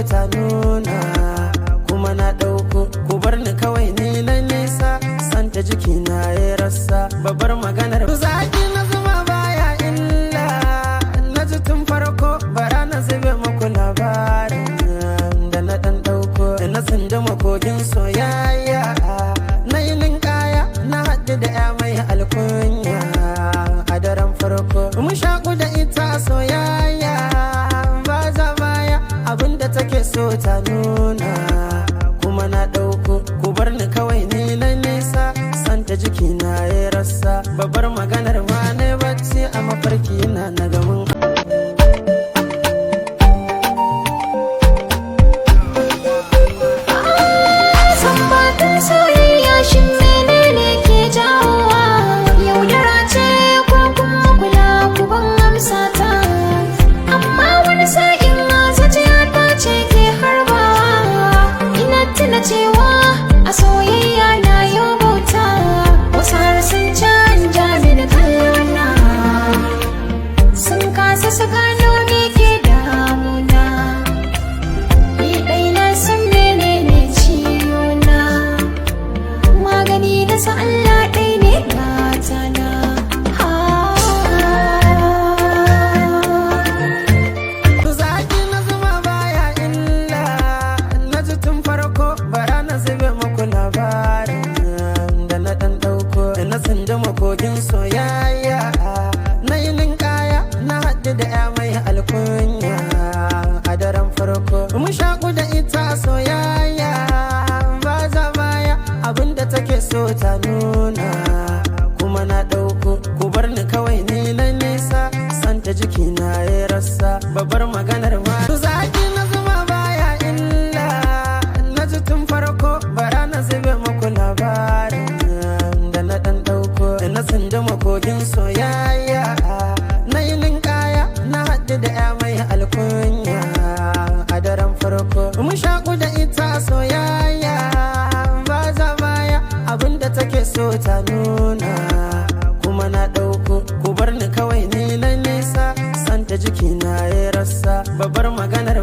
ta nuna, kuma na ɗauko. Ku bar ni kawai ni na nisa, santa jiki na ya rasa. Babbar maganar zaki na zuma baya illa, na ji tun farko bara na zube muku labarin da na ɗan ɗauko. Da na sanda makogin soyayya, na yi ninkaya na haɗu da ya mai alkunya. A daren farko mun shaƙu da ita soyayya, ba za baya abinda take so ta nuna, kuma na ɗauko. Ku bar ni kawai ni na nisa, santa jiki na ya rasa. Babbar maganar ma na bacci a mafarki na gamin cewa a soyayya na yau bauta, wasu har sun canja mini kallona, sun kasa su gano me ke damuna. Ni dai na san menene ciwona, magani da sa Allah ɗai ne gatana. zaki na zuma baya illa, na ji tun farko bara na zube muku labarin da na ɗan ɗauko. Da na sanda makogin soyayya, na yi ninkaya na haɗu da ya mai alkunya. A daren farko mun shaƙu da ita soyayya, ba za baya abinda take so ta nuna, kuma na ɗauko. Ku bar ni kawai ni na nisa, santa jiki na ya rasa. Babbar maganar ma zaki na zuma baya illa, na ji tun farko bara na zube muku labarin da na ɗan ɗauko. Da na sanda makogin soyayya, na yi ninkaya na haɗu da ya mai alkunya. A daren farko mun shaƙu da ita soyayya, ba za baya abinda take so ta nuna, kuma na ɗauko. Ku bar ni kawai ni na nisa, santa jiki na ya rasa. Babbar maganar